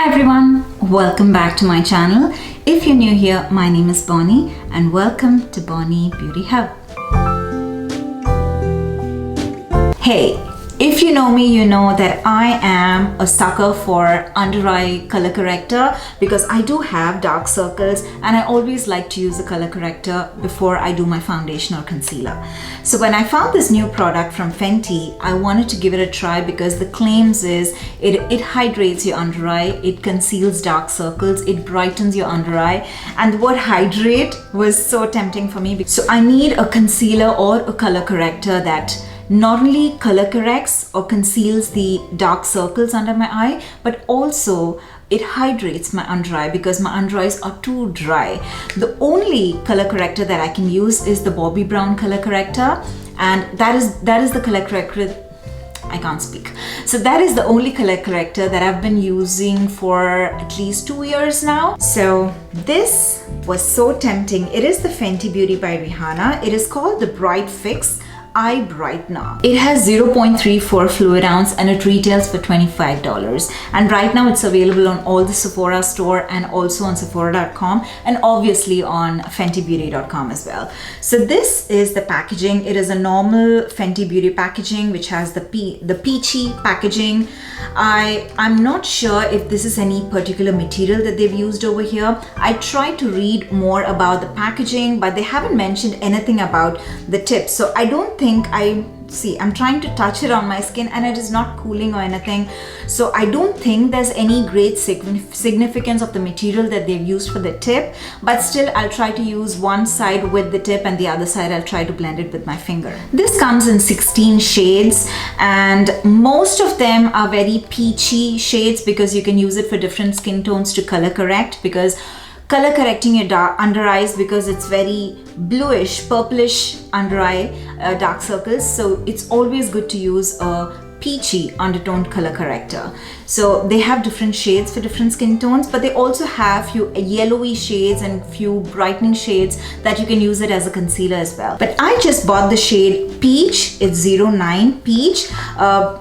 Hi everyone, welcome back to my channel. If you're new here, my name is Bonny and welcome to Bonny Beauty Hub. Hey, if you know me, you know that I am a sucker for under eye color corrector because I do have dark circles and I always like to use a color corrector before I do my foundation or concealer. So when I found this new product from Fenty, I wanted to give it a try because the claims is it hydrates your under eye, it conceals dark circles, it brightens your under eye, and the word hydrate was so tempting for me. So I need a concealer or a color corrector that not only color corrects or conceals the dark circles under my eye, but also it hydrates my under eye because my under eyes are too dry. The only color corrector that I can use is the Bobbi Brown color corrector, and that is the color corrector. I can't speak. So that is the only color corrector that I've been using for at least 2 years now. So this was so tempting. It is the Fenty Beauty by Rihanna. It is called the Bright Fix Eye Brightener. It has 0.34 fluid ounce and it retails for $25, and right now it's available on all the Sephora store and also on Sephora.com and obviously on FentyBeauty.com as well. So this is the packaging. It is a normal Fenty Beauty packaging which has the peachy packaging. I'm not sure if this is any particular material that they've used over here. I tried to read more about the packaging, but they haven't mentioned anything about the tip. So I don't think I'm trying to touch it on my skin and it is not cooling or anything. So I don't think there's any great significance of the material that they've used for the tip, but still I'll try to use one side with the tip and the other side I'll try to blend it with my finger. This comes in 16 shades and most of them are very peachy shades because you can use it for different skin tones to color correct, because color correcting your under eyes because it's very bluish, purplish under eye dark circles. So it's always good to use a peachy undertoned color corrector. So they have different shades for different skin tones, but they also have few yellowy shades and few brightening shades that you can use it as a concealer as well. But I just bought the shade Peach. It's 09 Peach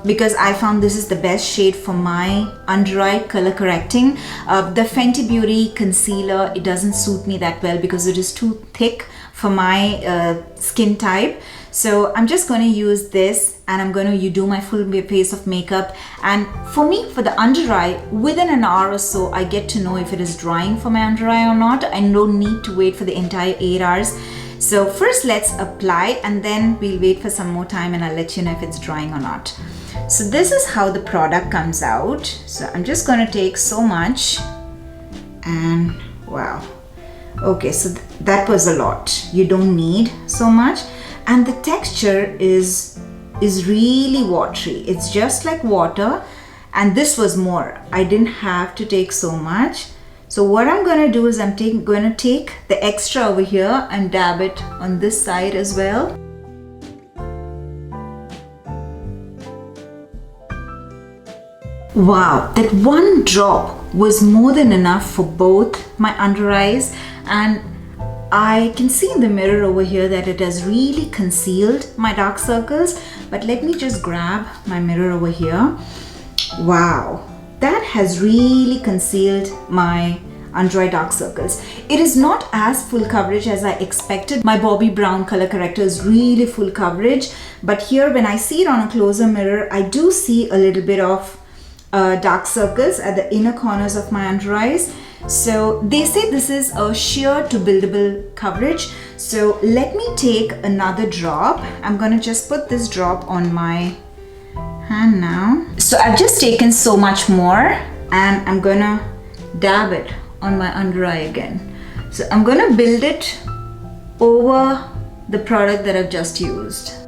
because I found this is the best shade for my under eye color correcting. The Fenty Beauty concealer, it doesn't suit me that well because it is too thick for my skin type. So I'm just going to use this and I'm going to do my full face of makeup. And for me, for the under eye, within an hour or so, I get to know if it is drying for my under eye or not. I don't need to wait for the entire 8 hours. So first let's apply and then we'll wait for some more time and I'll let you know if it's drying or not. So this is how the product comes out. So I'm just going to take so much and wow. Okay, so that was a lot. You don't need so much. And the texture is really watery. It's just like water, and this was more. I didn't have to take so much. So what I'm going to do is I'm going to take the extra over here and dab it on this side as well. Wow, that one drop was more than enough for both my under eyes, and I can see in the mirror over here that it has really concealed my dark circles. But let me just grab my mirror over here. Wow, that has really concealed my under eye dark circles. It is not as full coverage as I expected. My Bobbi Brown color corrector is really full coverage, but here when I see it on a closer mirror, I do see a little bit of dark circles at the inner corners of my under eyes. So they say this is a sheer to buildable coverage. So let me take another drop. I'm going to just put this drop on my hand now. So I've just taken so much more and I'm going to dab it on my under eye again. So I'm going to build it over the product that I've just used.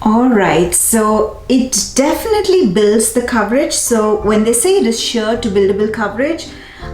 Alright, so it definitely builds the coverage. So when they say it is sheer to buildable coverage,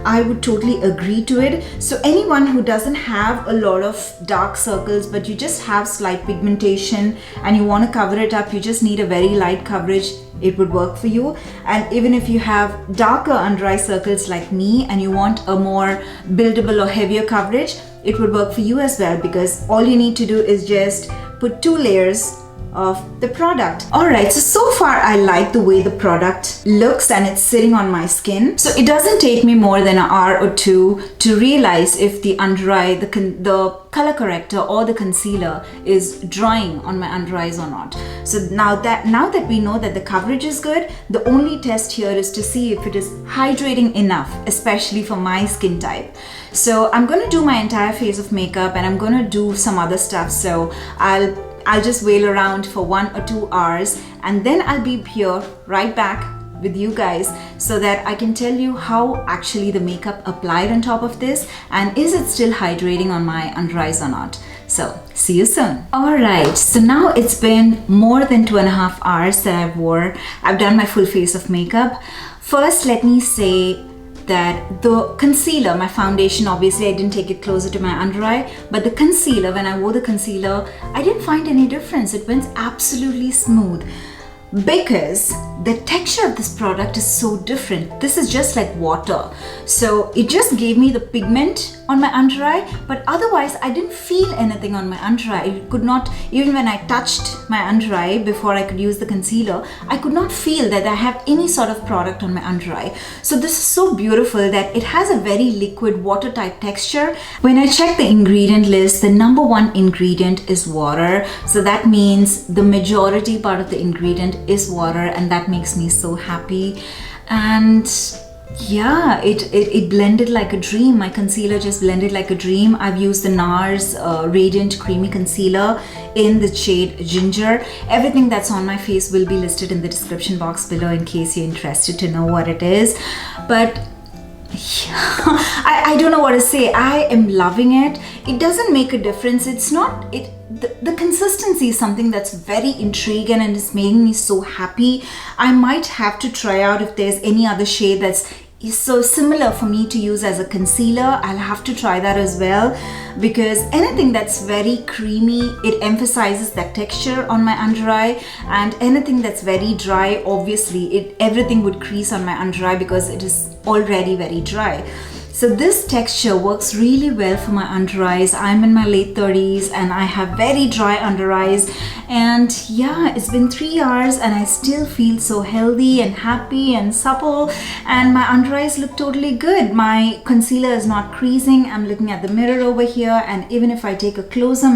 I would totally agree to it. So anyone who doesn't have a lot of dark circles, but you just have slight pigmentation and you want to cover it up, you just need a very light coverage, it would work for you. And even if you have darker under eye circles like me and you want a more buildable or heavier coverage, it would work for you as well, because all you need to do is just put 2 layers of the product. Alright, so far I like the way the product looks and it's sitting on my skin. So it doesn't take me more than an hour or 2 to realize if the under eye, the color corrector or the concealer is drying on my under eyes or not. So now that we know that the coverage is good, the only test here is to see if it is hydrating enough, especially for my skin type. So I'm going to do my entire face of makeup and I'm going to do some other stuff. So I'll just wail around for 1 or 2 hours and then I'll be here right back with you guys so that I can tell you how actually the makeup applied on top of this and is it still hydrating on my under eyes or not. So see you soon. Alright, so now it's been more than 2.5 hours that I've done my full face of makeup. First, let me say that the concealer, my foundation, obviously I didn't take it closer to my under eye, but the concealer, when I wore the concealer, I didn't find any difference. It went absolutely smooth because the texture of this product is so different. This is just like water. So it just gave me the pigment on my under eye, but otherwise I didn't feel anything on my under eye. It could not, even when I touched my under eye before I could use the concealer, I could not feel that I have any sort of product on my under eye. So this is so beautiful that it has a very liquid water type texture. When I check the ingredient list, the number 1 ingredient is water. So that means the majority part of the ingredient is water, and that makes me so happy. And yeah, it blended like a dream. My concealer just blended like a dream. I've used the NARS Radiant Creamy Concealer in the shade Ginger. Everything that's on my face will be listed in the description box below in case you're interested to know what it is. But yeah, I don't know what to say. I am loving it. It doesn't make a difference. It's not, the consistency is something that's very intriguing and it's making me so happy. I might have to try out if there's any other shade that's so similar for me to use as a concealer. I'll have to try that as well, because anything that's very creamy, it emphasizes that texture on my under eye, and anything that's very dry, obviously everything would crease on my under eye because it is already very dry. So this texture works really well for my under eyes. I'm in my late 30s and I have very dry under eyes, and yeah, it's been 3 hours and I still feel so healthy and happy and supple, and my under eyes look totally good. My concealer is not creasing. I'm looking at the mirror over here, and even if I take a closer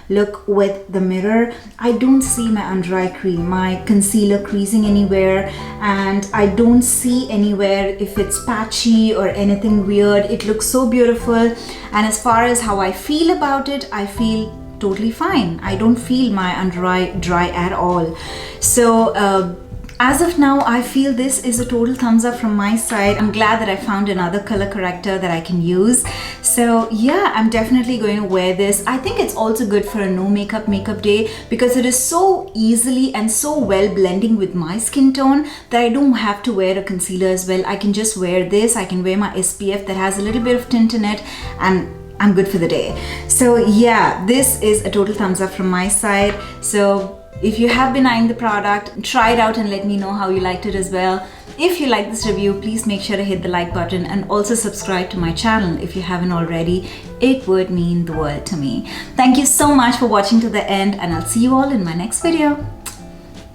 look with the mirror, I don't see my under eye cream, my concealer creasing anywhere, and I don't see anywhere if it's patchy or anything weird. It looks so beautiful, and as far as how I feel about it, I feel totally fine. I don't feel my under eye dry at all. So as of now, I feel this is a total thumbs up from my side. I'm glad that I found another color corrector that I can use. So yeah, I'm definitely going to wear this. I think it's also good for a no makeup day because it is so easily and so well blending with my skin tone that I don't have to wear a concealer as well. I can just wear this. I can wear my SPF that has a little bit of tint in it, and I'm good for the day. So yeah, this is a total thumbs up from my side. So if you have been eyeing the product, try it out and let me know how you liked it as well. If you like this review, please make sure to hit the like button and also subscribe to my channel if you haven't already. It would mean the world to me. Thank you so much for watching to the end, and I'll see you all in my next video.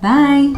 Bye.